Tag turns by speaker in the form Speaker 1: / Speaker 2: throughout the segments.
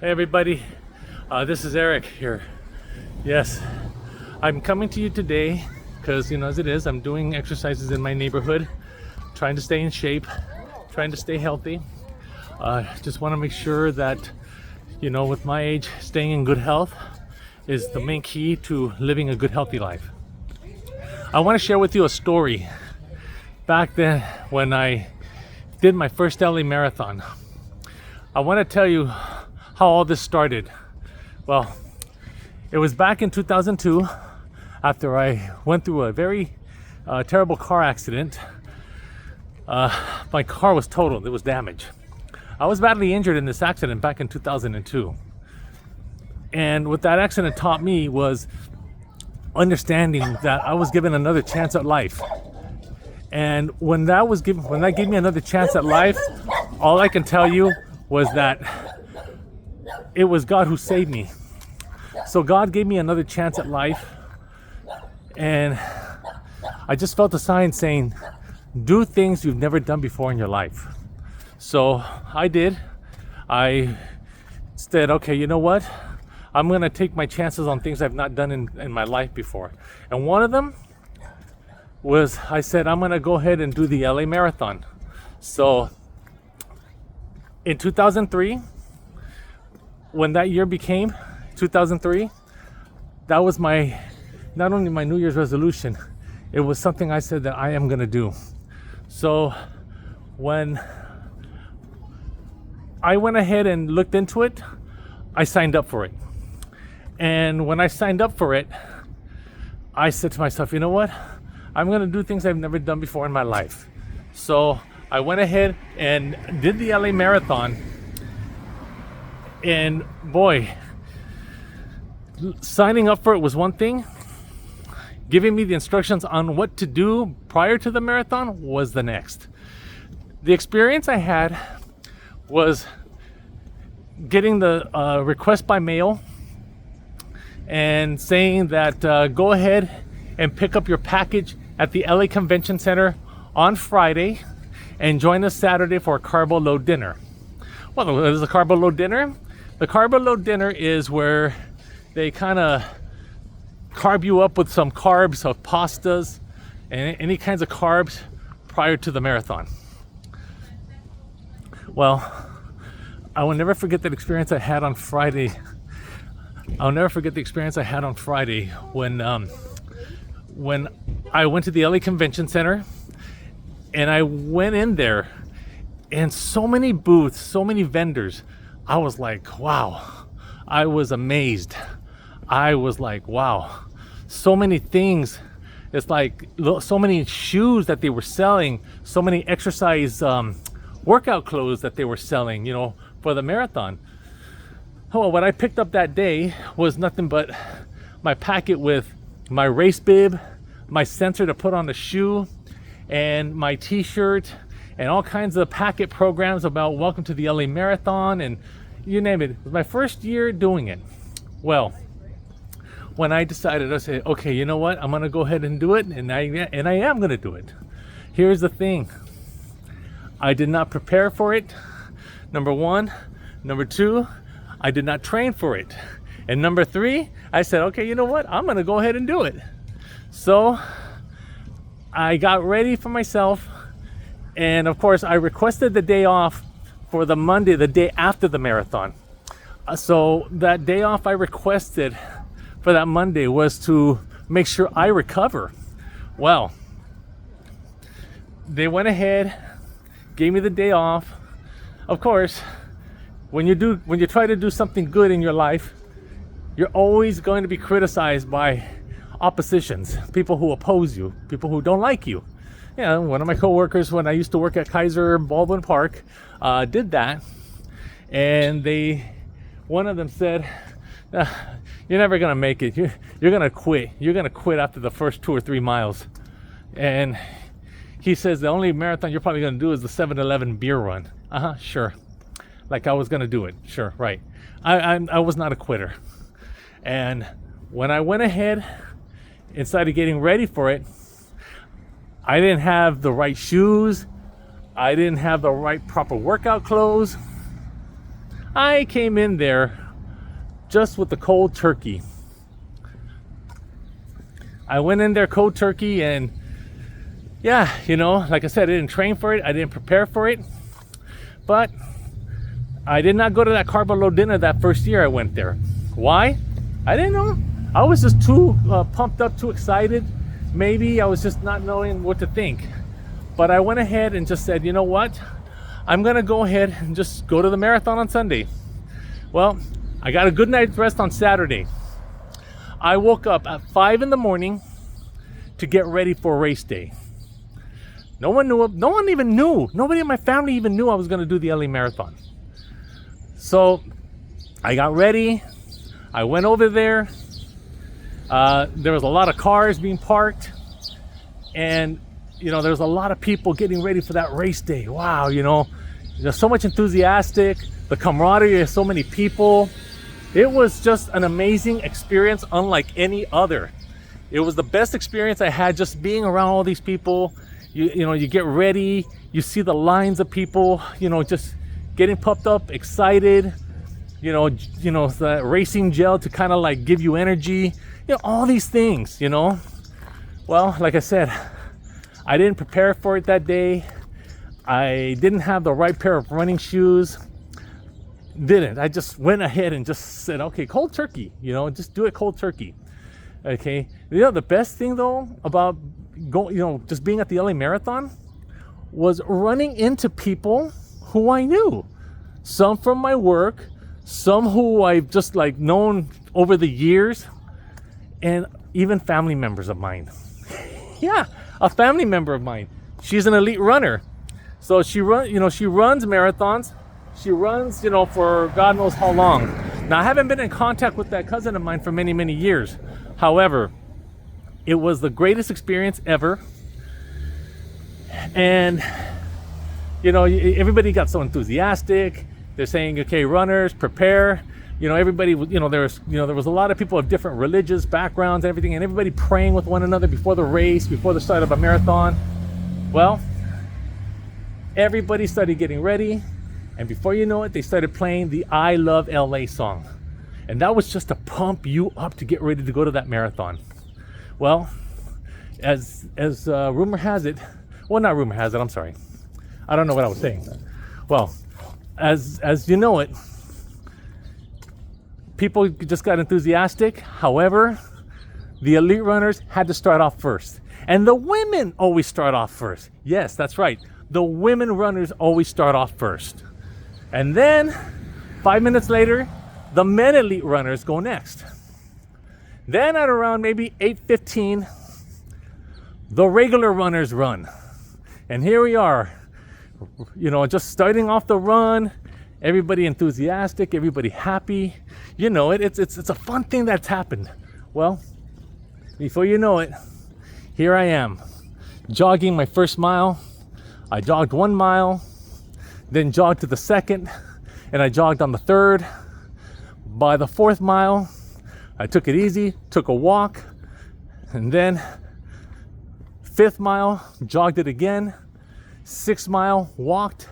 Speaker 1: Hey everybody, this is Eric here. Yes, I'm coming to you today because, as it is, I'm doing exercises in my neighborhood, trying to stay in shape, trying to stay healthy. Just want to make sure that, with my age, staying in good health is the main key to living a good, healthy life. I want to share with you a story back then when I did my first LA marathon. I want to tell you how all this started. Well, it was back in 2002 after I went through a very terrible car accident. My car was totaled, it was damaged. I was badly injured in this accident back in 2002. And what that accident taught me was understanding that I was given another chance at life. And when that gave me another chance at life, all I can tell you was that it was God who saved me. So God gave me another chance at life, and I just felt a sign saying, do things you've never done before in your life. So I did. I said, okay, you know what? I'm gonna take my chances on things I've not done in my life before. And one of them was, I said, I'm gonna go ahead and do the LA Marathon. So in 2003, when that year became 2003, that was not only my New Year's resolution, it was something I said that I am going to do. So when I went ahead and looked into it, I signed up for it. And when I signed up for it, I said to myself, you know what? I'm going to do things I've never done before in my life. So I went ahead and did the LA Marathon. And boy, signing up for it was one thing. Giving me the instructions on what to do prior to the marathon was the next. The experience I had was getting the request by mail and saying that go ahead and pick up your package at the LA Convention Center on Friday and join us Saturday for a carbo load dinner. Well, what is a carbo load dinner? The carbo load dinner is where they kind of carb you up with some carbs of pastas and any kinds of carbs prior to the marathon. Well, I will never forget that experience I had on Friday. I'll never forget the experience I had on Friday when I went to the LA Convention Center and I went in there, and so many booths, so many vendors. I was like, wow. I was amazed. I was like, wow. So many things. It's like so many shoes that they were selling, so many exercise workout clothes that they were selling, for the marathon. Oh, what I picked up that day was nothing but my packet with my race bib, my sensor to put on the shoe, and my t-shirt, and all kinds of packet programs about welcome to the LA Marathon, and you name it. It was my first year doing it. Well, when I decided, I said, okay, you know what? I'm gonna go ahead and do it, and I am gonna do it. Here's the thing. I did not prepare for it, number one. Number two, I did not train for it. And number three, I said, okay, you know what? I'm gonna go ahead and do it. So I got ready for myself, and of course I requested the day off for the Monday, the day after the marathon. So that day off I requested for that Monday was to make sure I recover. Well, they went ahead, gave me the day off. Of course, when you try to do something good in your life, you're always going to be criticized by oppositions, people who oppose you, people who don't like you. One of my coworkers when I used to work at Kaiser Baldwin Park did that, and one of them said, you're never gonna make it. You're gonna quit. You're gonna quit after the first 2 or 3 miles. And he says the only marathon you're probably gonna do is the 7-Eleven beer run. Sure. Like I was gonna do it. Sure, right. I was not a quitter. And when I went ahead and started getting ready for it, I didn't have the right shoes. I didn't have the right proper workout clothes. I came in there just with the cold turkey. I went in there cold turkey, and yeah, like I said, I didn't train for it. I didn't prepare for it. But I did not go to that carb load dinner that first year I went there. Why? I didn't know. I was just too pumped up, too excited. Maybe I was just not knowing what to think. But I went ahead and just said, you know what? I'm going to go ahead and just go to the marathon on Sunday. Well, I got a good night's rest on Saturday. I woke up at 5 in the morning to get ready for race day. No one knew. No one even knew. Nobody in my family even knew I was going to do the LA Marathon. So I got ready. I went over there. There was a lot of cars being parked. And, there was a lot of people getting ready for that race day. Wow, there's so much enthusiastic. The camaraderie of so many people. It was just an amazing experience, unlike any other. It was the best experience I had, just being around all these people. You get ready, you see the lines of people, just getting pumped up, excited. The racing gel to kind of like give you energy. All these things. Well, like I said, I didn't prepare for it that day. I didn't have the right pair of running shoes. I just went ahead and just said, okay, cold turkey, just do it cold turkey. Okay. The best thing though about going, just being at the LA Marathon was running into people who I knew. Some from my work, some who I've just like known over the years, and even family members of mine. Yeah, a family member of mine. She's an elite runner. So she runs marathons. She runs, for God knows how long. Now, I haven't been in contact with that cousin of mine for many, many years. However, it was the greatest experience ever. And, everybody got so enthusiastic. They're saying, okay, runners, prepare. Everybody, there was a lot of people of different religious backgrounds and everything, and everybody praying with one another before the race, before the start of a marathon. Well, everybody started getting ready. And before you know it, they started playing the I Love LA song. And that was just to pump you up to get ready to go to that marathon. Well, as rumor has it, well, not rumor has it, I'm sorry. I don't know what I was saying. Well, as you know it, people just got enthusiastic. However, the elite runners had to start off first. And the women always start off first. Yes, that's right. The women runners always start off first. And then 5 minutes later, the men elite runners go next. Then at around maybe 8:15, the regular runners run. And here we are, just starting off the run, everybody enthusiastic, everybody happy. It's a fun thing that's happened. Well, before you know it, here I am, jogging my first mile. I jogged 1 mile, then jogged to the second, and I jogged on the third. By the 4th mile, I took it easy, took a walk, and then 5th mile, jogged it again. 6th mile, walked.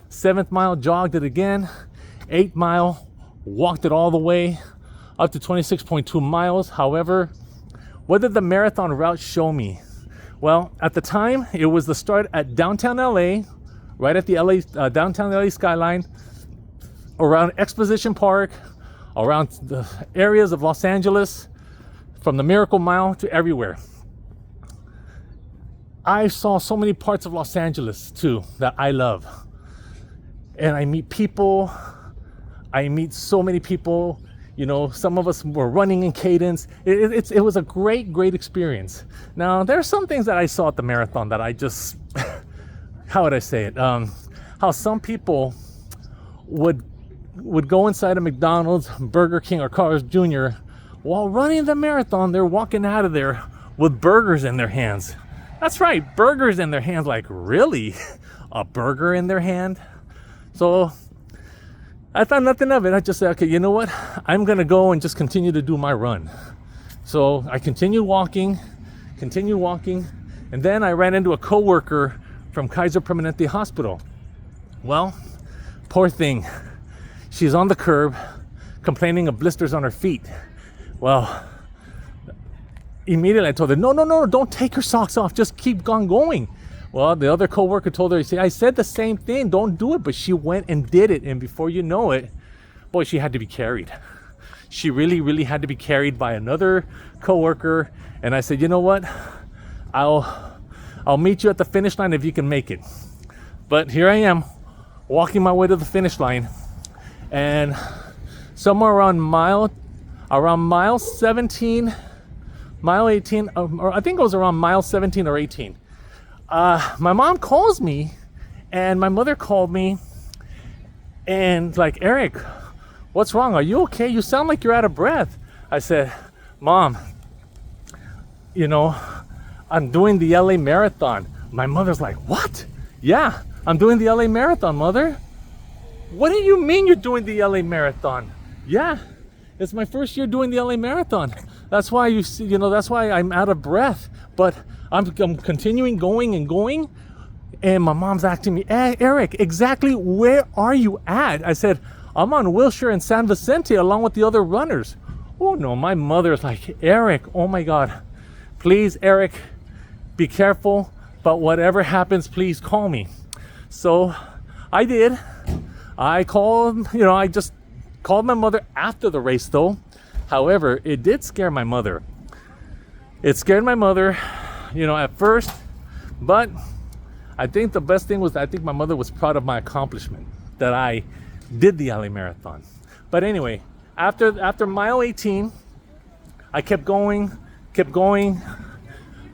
Speaker 1: 7th mile, jogged it again. 8th mile, walked it all the way up to 26.2 miles. However, what did the marathon route show me? Well, at the time, it was the start at downtown LA, right at the downtown LA skyline, around Exposition Park, around the areas of Los Angeles, from the Miracle Mile to everywhere. I saw so many parts of Los Angeles too that I love. And I meet people, I meet so many people, some of us were running in cadence. It was a great experience. Now, there are some things that I saw at the marathon that I just, how would I say it? How some people would go inside a McDonald's, Burger King, or Carl's Jr. while running the marathon. They're walking out of there with burgers in their hands. That's right, burgers in their hands. Like, really? A burger in their hand? So I thought nothing of it. I just said, okay, you know what? I'm going to go and just continue to do my run. So I continued walking, and then I ran into a coworker from Kaiser Permanente Hospital. Well, poor thing. she's on the curb complaining of blisters on her feet. Well, immediately I told her, no, don't take your socks off, just keep on going. Well, the other coworker told her, I said the same thing, don't do it, but she went and did it, and before you know it, boy, she had to be carried. She really had to be carried by another coworker, and I said, you know what, I'll meet you at the finish line if you can make it. But here I am, walking my way to the finish line, and somewhere around mile 17, mile 18, or I think it was around mile 17 or 18. My mom calls me, and my mother called me, and like, Eric, what's wrong? Are you okay? You sound like you're out of breath. I said, Mom, you know, I'm doing the LA Marathon. My mother's like, what? Yeah, I'm doing the LA Marathon, Mother. What do you mean you're doing the LA Marathon? Yeah, it's my first year doing the LA Marathon. That's why that's why I'm out of breath. But I'm continuing going and going. And my mom's asking me, hey, Eric, exactly where are you at? I said, I'm on Wilshire and San Vicente along with the other runners. Oh no, my mother's like, Eric, oh my God, please, Eric, be careful, but whatever happens, please call me. So I did. I just called my mother after the race though. However, it did scare my mother. It scared my mother, at first, but I think the best thing was I think my mother was proud of my accomplishment, that I did the LA Marathon. But anyway, after mile 18, I kept going.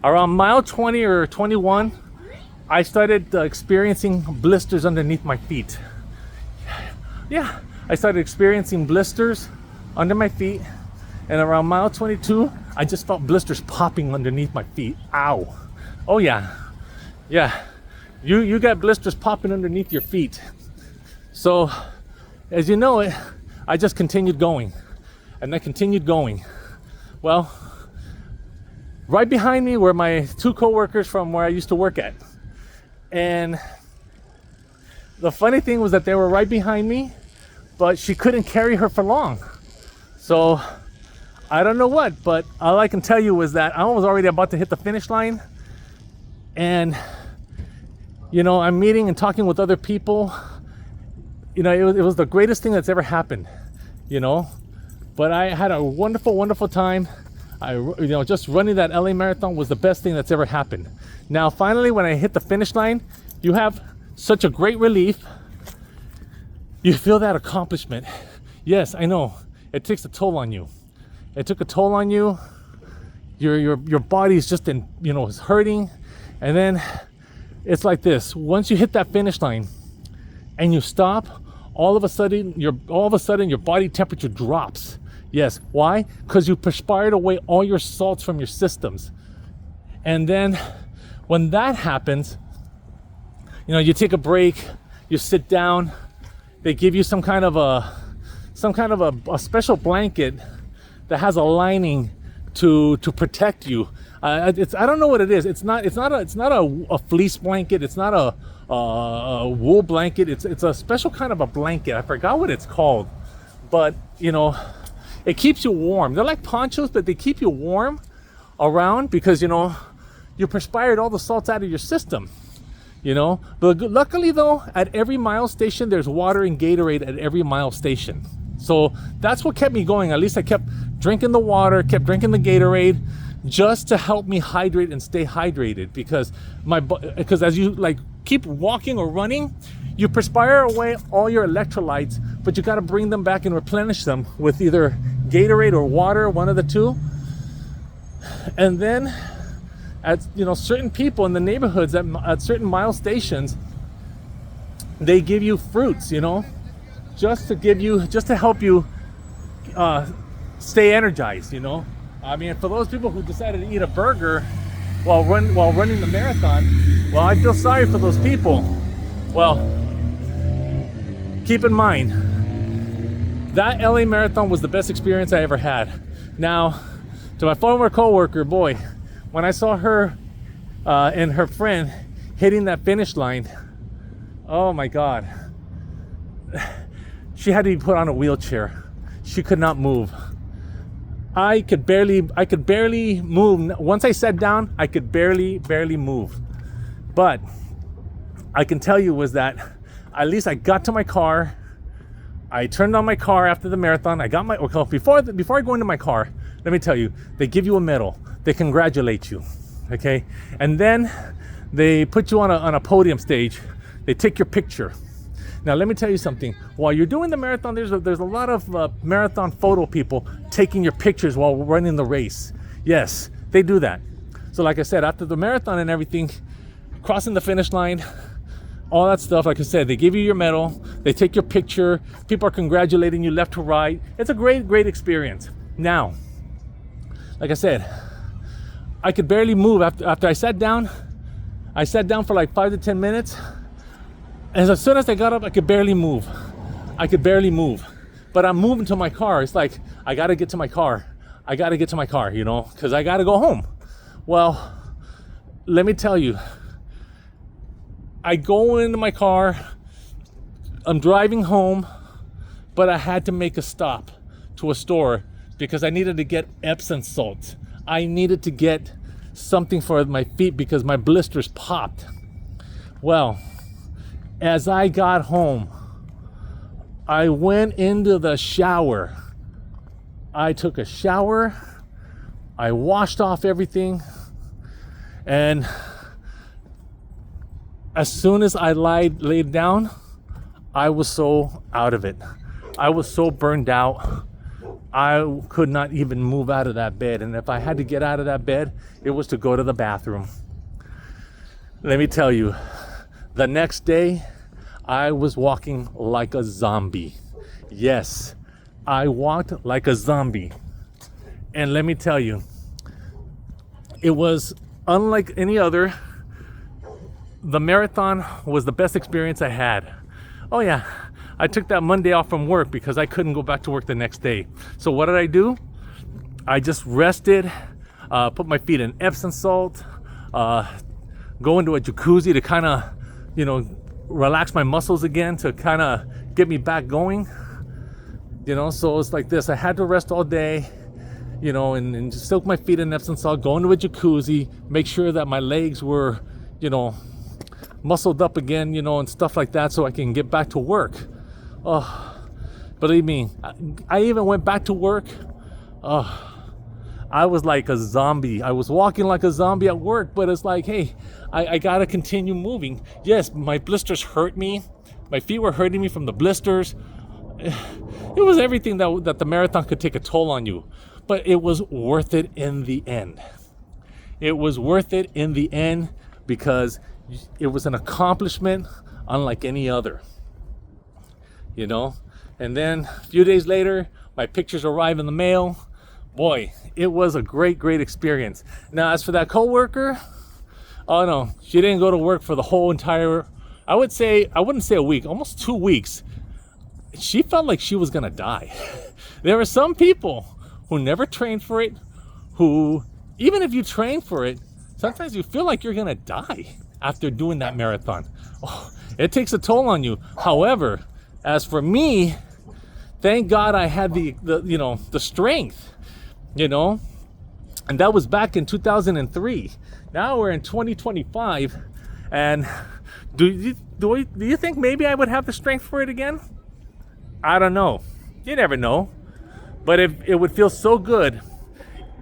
Speaker 1: Around mile 20 or 21, I started experiencing blisters underneath my feet. Yeah, I started experiencing blisters under my feet. And around mile 22, I just felt blisters popping underneath my feet. Ow. Oh yeah. Yeah. You got blisters popping underneath your feet. So, as you know it, I just continued going. And I continued going. Well, right behind me were my two coworkers from where I used to work at. And the funny thing was that they were right behind me, but she couldn't carry her for long. So, I don't know what, but all I can tell you was that I was already about to hit the finish line. And, I'm meeting and talking with other people. It was the greatest thing that's ever happened, But I had a wonderful time. Just running that LA Marathon was the best thing that's ever happened. Now, finally, when I hit the finish line, you have such a great relief. You feel that accomplishment. Yes, I know. It takes a toll on you. It took a toll on you. Your body's just is hurting. And then it's like this. Once you hit that finish line and you stop, all of a sudden your body temperature drops. Yes, why? Because you perspired away all your salts from your systems. And then when that happens, you take a break, you sit down, they give you some kind of a special blanket that has a lining to protect you. I don't know what it is. It's not a fleece blanket. It's not a wool blanket. It's a special kind of a blanket. I forgot what it's called, but it keeps you warm. They're like ponchos, but they keep you warm around because you perspired all the salts out of your system. But luckily though, at every mile station there's water and Gatorade at every mile station. So that's what kept me going. At least I kept drinking the water, kept drinking the Gatorade, just to help me hydrate and stay hydrated. Because as you keep walking or running, you perspire away all your electrolytes, but you got to bring them back and replenish them with either Gatorade or water, one of the two. And then, at certain people in the neighborhoods at certain mile stations, they give you fruits, just to help you stay energized, I mean, for those people who decided to eat a burger while running the marathon, well, I feel sorry for those people. Well, keep in mind, that LA Marathon was the best experience I ever had. Now, to my former coworker, boy, when I saw her and her friend hitting that finish line, oh my God. She had to be put on a wheelchair. She could not move. I could barely move. Once I sat down, I could barely move. But I can tell you was that at least I got to my car. I turned on my car after the marathon. I got my, before I go into my car, let me tell you, they give you a medal. They congratulate you, okay? And then they put you on a podium stage. They take your picture. Now, let me tell you something. While you're doing the marathon, there's a lot of marathon photo people taking your pictures while running the race. Yes, they do that. So like I said, after the marathon and everything, crossing the finish line, all that stuff, like I said, they give you your medal, they take your picture, people are congratulating you left to right. It's a great experience. Now, like I said, I could barely move after I sat down. I sat down for like 5 to 10 minutes. And as soon as I got up, I could barely move. But I'm moving to my car. It's like, I gotta get to my car, you know, because I gotta go home. Well, let me tell you, I go into my car, I'm driving home, but I had to make a stop to a store because I needed to get Epsom salts. I needed to get something for my feet because my blisters popped. Well, as I got home, I went into the shower. I took a shower, I washed off everything, and as soon as I laid down, I was so out of it. I was so burned out. I could not even move out of that bed. And if I had to get out of that bed, it was to go to the bathroom. Let me tell you, the next day, I was walking like a zombie. Yes, I walked like a zombie. And let me tell you, it was unlike any other. The marathon was the best experience I had. Oh yeah, I took that Monday off from work because I couldn't go back to work the next day. So what did I do? I just rested, put my feet in Epsom salt, go into a jacuzzi to kind of, you know, relax my muscles again, to kind of get me back going. You know, so it's like this. I had to rest all day, you know, and just soak my feet in Epsom salt, go into a jacuzzi, make sure that my legs were, you know, muscled up again, you know, and stuff like that, so I can get back to work. Oh, believe me, I even went back to work. I was like a zombie. I was walking like a zombie at work, but it's like, hey, I gotta continue moving. Yes, my blisters hurt me. My feet were hurting me from the blisters. It was everything that the marathon could take a toll on you, but it was worth it in the end. It was worth it in the end because it was an accomplishment unlike any other, you know. And then a few days later, my pictures arrived in the mail. Boy, it was a great experience. Now, as for that coworker, oh no, she didn't go to work for the whole entire, I wouldn't say a week, almost 2 weeks. She felt like she was gonna die. There are some people who never trained for it, who, even if you train for it, sometimes you feel like you're gonna die after doing that marathon. Oh, it takes a toll on you. However, as for me, thank God I had the you know, the strength, you know, and that was back in 2003. Now we're in 2025, and do you think maybe I would have the strength for it again? I don't know. You never know. But it would feel so good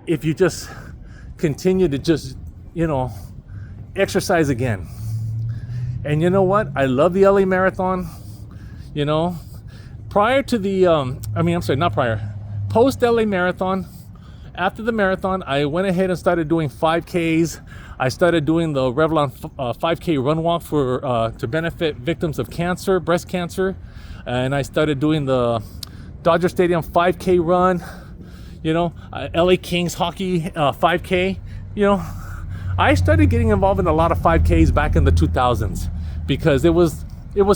Speaker 1: if you just continue to just, you know, exercise again. And you know what? I love the LA Marathon. You know, prior to the, post LA Marathon, after the marathon, I went ahead and started doing 5Ks. I started doing the Revlon 5K run walk for to benefit victims of cancer, breast cancer. And I started doing the Dodger Stadium 5K run, you know, LA Kings hockey 5K. You know, I started getting involved in a lot of 5Ks back in the 2000s because it was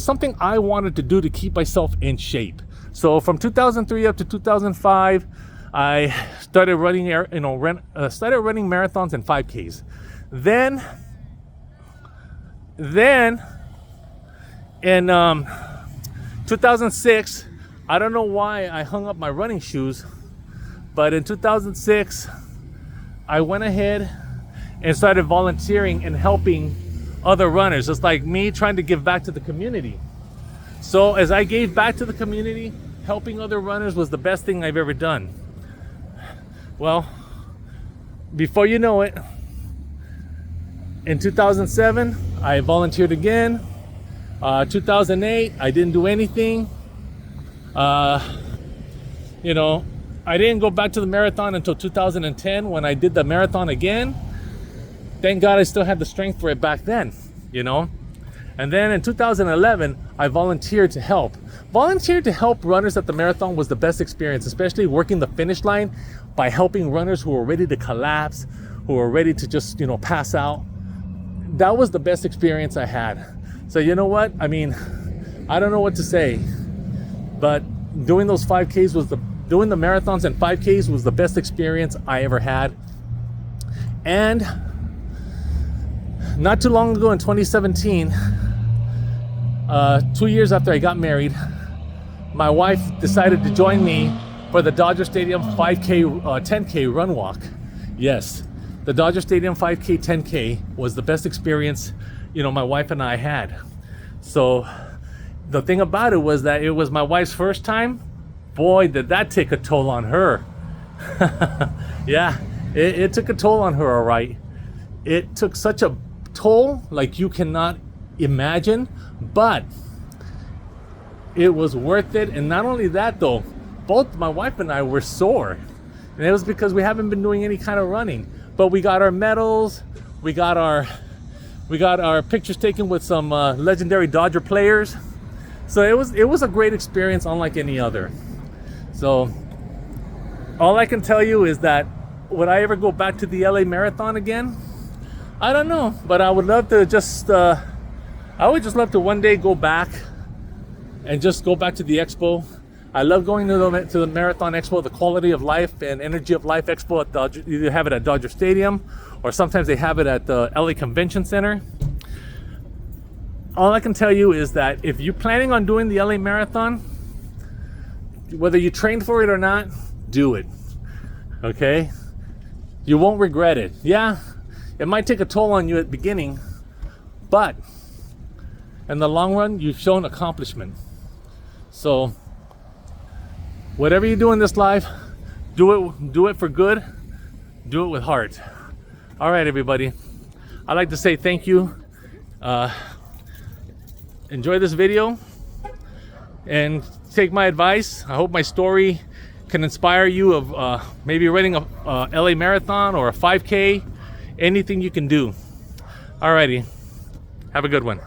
Speaker 1: something I wanted to do to keep myself in shape. So from 2003 up to 2005, I started running, started running marathons and 5Ks. Then in 2006, I don't know why I hung up my running shoes, but in 2006, I went ahead and started volunteering and helping other runners. It's like me trying to give back to the community. So as I gave back to the community, helping other runners was the best thing I've ever done. Well, before you know it, in 2007, I volunteered again. 2008, I didn't do anything. You know, I didn't go back to the marathon until 2010 when I did the marathon again. Thank God I still had the strength for it back then, you know. And then in 2011, I volunteered to help. Volunteered to help runners at the marathon was the best experience, especially working the finish line by helping runners who were ready to collapse, who were ready to just, you know, pass out. That was the best experience I had. So you know what? I mean, I don't know what to say, but doing those 5Ks doing the marathons and 5Ks was the best experience I ever had. And not too long ago in 2017, 2 years after I got married, my wife decided to join me for the Dodger Stadium 5K, 10K run walk. Yes, the Dodger Stadium 5K, 10K was the best experience, you know, my wife and I had. So the thing about it was that it was my wife's first time. Boy, did that take a toll on her. Yeah, it took a toll on her, all right. It took such a toll like you cannot imagine, but it was worth it. And not only that though, both my wife and I were sore, and it was because we haven't been doing any kind of running, but we got our medals, we got our pictures taken with some legendary Dodger players. So it was a great experience unlike any other. So all I can tell you is that would I ever go back to the LA Marathon again? I don't know, but I would love to just I would just love to one day go back and just go back to the expo. I love going to the Marathon Expo, the Quality of Life and Energy of Life Expo at Dodger. You have it at Dodger Stadium, or sometimes they have it at the LA Convention Center. All I can tell you is that if you're planning on doing the LA Marathon, whether you trained for it or not, do it. Okay? You won't regret it. Yeah, it might take a toll on you at the beginning, but in the long run, you've shown accomplishment. So whatever you do in this life, do it for good, do it with heart. All right, everybody. I'd like to say thank you. Enjoy this video and take my advice. I hope my story can inspire you of maybe running a LA Marathon or a 5K, anything you can do. Alrighty, have a good one.